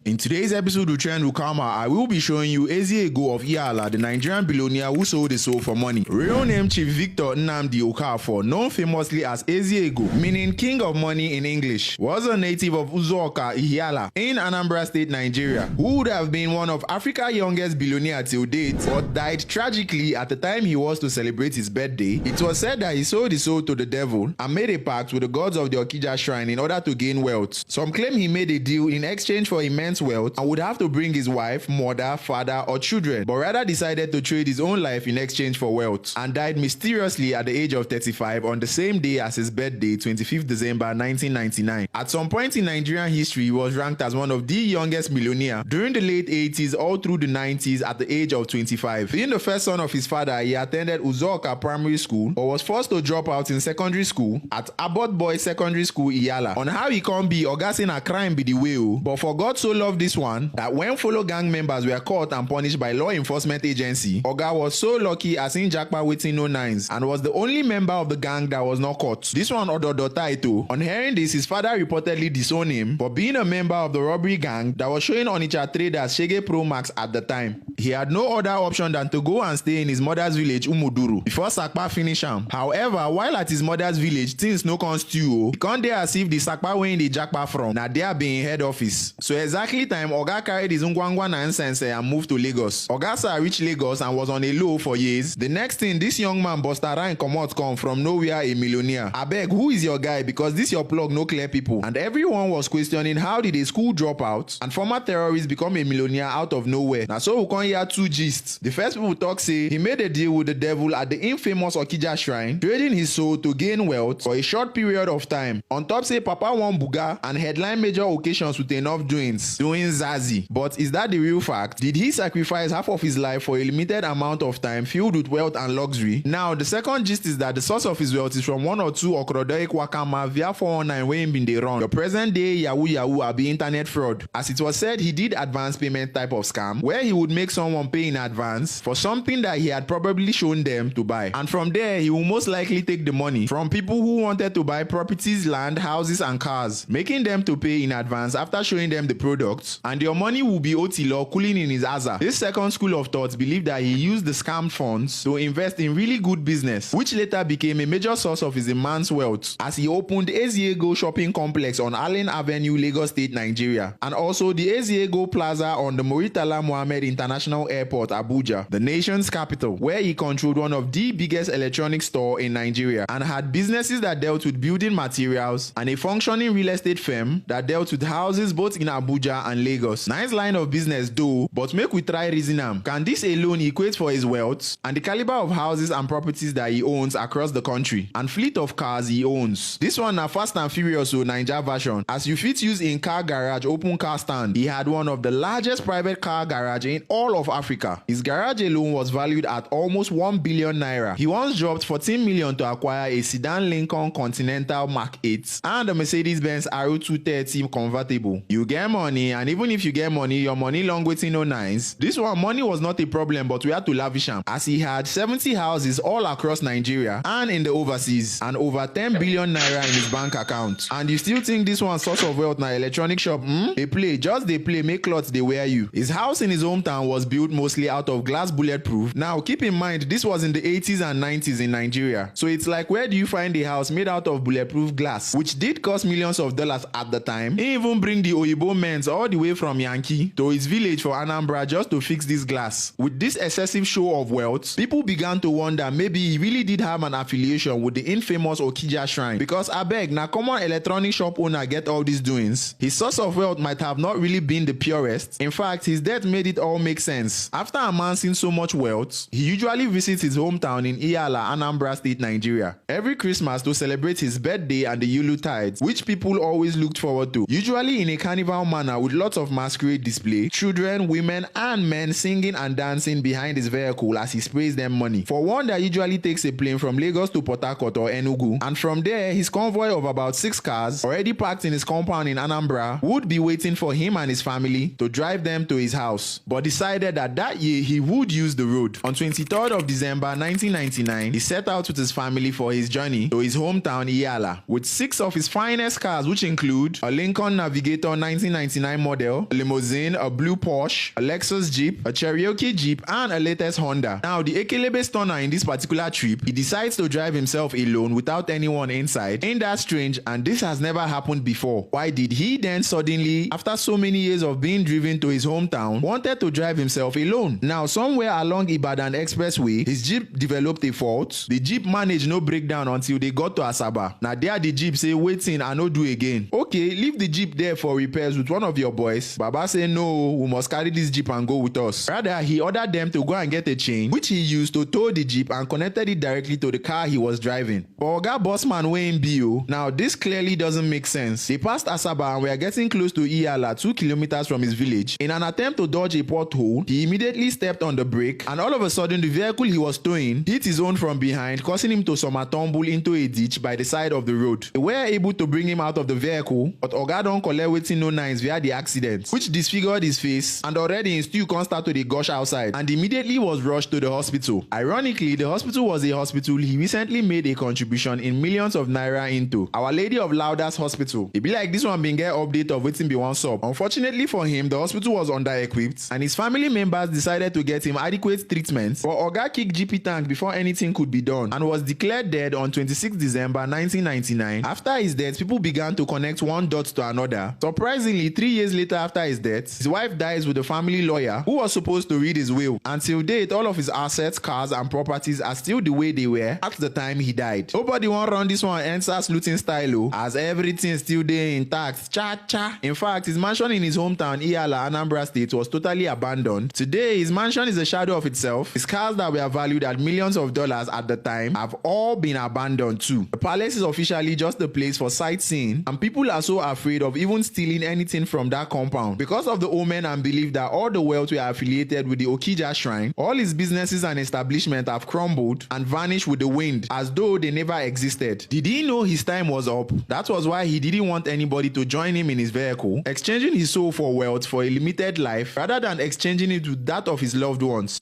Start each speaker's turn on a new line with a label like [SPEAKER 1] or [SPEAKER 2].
[SPEAKER 1] In today's episode of Trend Ukama, I will be showing you Eze Ego of Ihiala, the Nigerian billionaire who sold his soul for money. Real name Chief Victor Nnamdi Okafor, known famously as Eze Ego, meaning King of Money in English, was a native of Eze Ego of Ihiala in Anambra State, Nigeria, who would have been one of Africa's youngest billionaire till date, but died tragically at the time he was to celebrate his birthday. It was said that he sold his soul to the devil and made a pact with the gods of the Okija shrine in order to gain wealth. Some claim he made a deal in exchange for immense wealth and would have to bring his wife, mother, father, or children, but rather decided to trade his own life in exchange for wealth and died mysteriously at the age of 35 on the same day as his birthday, 25th December 1999. At some point in Nigerian history, he was ranked as one of the youngest millionaires during the late 80s all through the 90s at the age of 25. Being the first son of his father, he attended Eze Ego Primary School but was forced to drop out in secondary school at Abbott Boys Secondary School, Ihiala. On how he can be organizing a crime be the way, but for God so loved this one that when fellow gang members were caught and punished by law enforcement agency, Oga was so lucky as in Jackpa waiting no nines and was the only member of the gang that was not caught. This one Ododo Taito. On hearing this, his father reportedly disowned him for being a member of the robbery gang that was showing Onitsha traders Shege Pro Max at the time. He had no other option than to go and stay in his mother's village Umuduru before Sakpa finish him. However, while at his mother's village, things no con stew. He can't dare as if the Sakpa where in the Jackpa from, na there being head office. So exactly time Oga carried his Ngwangwa nonsense and moved to Lagos. Oga sir reached Lagos and was on a low for years. The next thing, this young man Busta Rhyme come from nowhere a millionaire. I beg, who is your guy? Because this your plug no clear people. And everyone was questioning how did a school dropout and former terrorists become a millionaire out of nowhere. Now so we can hear two gists. The first people talk say he made a deal with the devil at the infamous Okija shrine, trading his soul to gain wealth for a short period of time. On top say Papa won buga and headline major occasions with enough doing zazi. But is that the real fact? Did he sacrifice half of his life for a limited amount of time filled with wealth and luxury? Now the second gist is that the source of his wealth is from one or two Okrodoik Wakama via 419 where him been they run. The present day Yahoo abi internet fraud. As it was said, he did advance payment type of scam where he would make someone pay in advance for something that he had probably shown them to buy. And from there, he will most likely take the money from people who wanted to buy properties, land, houses, and cars, making them to pay in advance after showing them the products, and your money will be otilo cooling in his aza. This second school of thought believed that he used the scam funds to invest in really good business, which later became a major source of his immense wealth as he opened Eze Ego shopping complex on Allen Avenue, Lagos State, Nigeria, and also the Eze Ego Plaza on the Muritala Mohammed International Airport, Abuja, the nation's capital, where he controlled one of the biggest electronics store in Nigeria and had businesses that dealt with building materials and a functioning real estate firm that dealt with houses both in Abuja and Lagos. Nice line of business though, but make we try reason am. Can this alone equate for his wealth and the caliber of houses and properties that he owns across the country and fleet of cars he owns? This one na Fast and Furious o Naija version. As you fit use in car garage open car stand, he had one of the largest private car garage in all of Africa. His garage alone was valued at almost 1 billion naira. He once dropped 14 million to acquire a sedan Lincoln Continental Mark 8 and a Mercedes-Benz R230 convertible. You get money, and even if you get money, your money long waiting no nice. This one money was not a problem, but we had to lavish him as he had 70 houses all across Nigeria and in the overseas and over 10 billion naira in his bank account. And you still think this one source of wealth na electronic shop? They play, just they play, make clothes they wear you. His house in his hometown was built mostly out of glass bulletproof. Now keep in mind this was in the 80s and 90s in Nigeria, so it's like where do you find a house made out of bulletproof glass, which did cost millions of dollars at the time? He even bring the Oyibo men's all the way from Yankee to his village for Anambra just to fix this glass. With this excessive show of wealth, people began to wonder maybe he really did have an affiliation with the infamous Okija shrine, because abeg na common electronic shop owner get all these doings. His source of wealth might have not really been the purest. In fact, his death made it all make sense. After amassing so much wealth, he usually visits his hometown in Ihiala, Anambra State, Nigeria, every Christmas to celebrate his birthday and the Yulu tides, which people always looked forward to, usually in a carnival manner with lots of masquerade display, children, women, and men singing and dancing behind his vehicle as he sprays them money. For one that usually takes a plane from Lagos to Port Harcourt or Enugu, and from there his convoy of about 6 cars already parked in his compound in Anambra would be waiting for him and his family to drive them to his house, but decided that year he would use the road. On 23rd of December 1999, he set out with his family for his journey to his hometown Ihiala with 6 of his finest cars, which include a Lincoln Navigator 1999 prime model, a limousine, a blue Porsche, a Lexus Jeep, a Cherokee Jeep, and a latest Honda. Now, the Ekelebe stunner in this particular trip, he decides to drive himself alone without anyone inside. Ain't that strange? And this has never happened before. Why did he then suddenly, after so many years of being driven to his hometown, wanted to drive himself alone? Now, somewhere along Ibadan Expressway, his Jeep developed a fault. The Jeep managed no breakdown until they got to Asaba. Now, there the Jeep say, waiting and no do again. Okay, leave the Jeep there for repairs with one of your boys. Baba say, no, we must carry this Jeep and go with us. Rather, he ordered them to go and get a chain, which he used to tow the Jeep and connected it directly to the car he was driving. But Oga Bossman Wayne Bio, now this clearly doesn't make sense. They passed Asaba and were getting close to Ihiala, 2 kilometers from his village. In an attempt to dodge a pothole, he immediately stepped on the brake, and all of a sudden the vehicle he was towing hit his own from behind, causing him to tumble into a ditch by the side of the road. They were able to bring him out of the vehicle, but Oga don collect wetin no nice via the accident, which disfigured his face, and already his stew start to dey gush outside, and immediately was rushed to the hospital. Ironically, the hospital was a hospital he recently made a contribution in millions of naira into, Our Lady of Laudas Hospital. E be like this one been get update of wetin be one sup. Unfortunately for him, the hospital was under-equipped, and his family members decided to get him adequate treatment, but Oga kicked GP tank before anything could be done, and was declared dead on 26 December 1999. After his death, people began to connect one dot to another. Surprisingly, 3 years later after his death, his wife dies with the family lawyer who was supposed to read his will. Until date, all of his assets, cars, and properties are still the way they were at the time he died. Nobody want run this one answers looting style, as everything still there intact. Cha cha. In fact, his mansion in his hometown, Ihiala, Anambra State, was totally abandoned. Today, his mansion is a shadow of itself. His cars that were valued at millions of dollars at the time have all been abandoned too. The palace is officially just a place for sightseeing, and people are so afraid of even stealing anything from that compound because of the omen and belief that all the wealth were affiliated with the Okija shrine. All his businesses and establishments have crumbled and vanished with the wind as though they never existed. Did he know his time was up? That was why he didn't want anybody to join him in his vehicle, exchanging his soul for wealth for a limited life rather than exchanging it with that of his loved ones.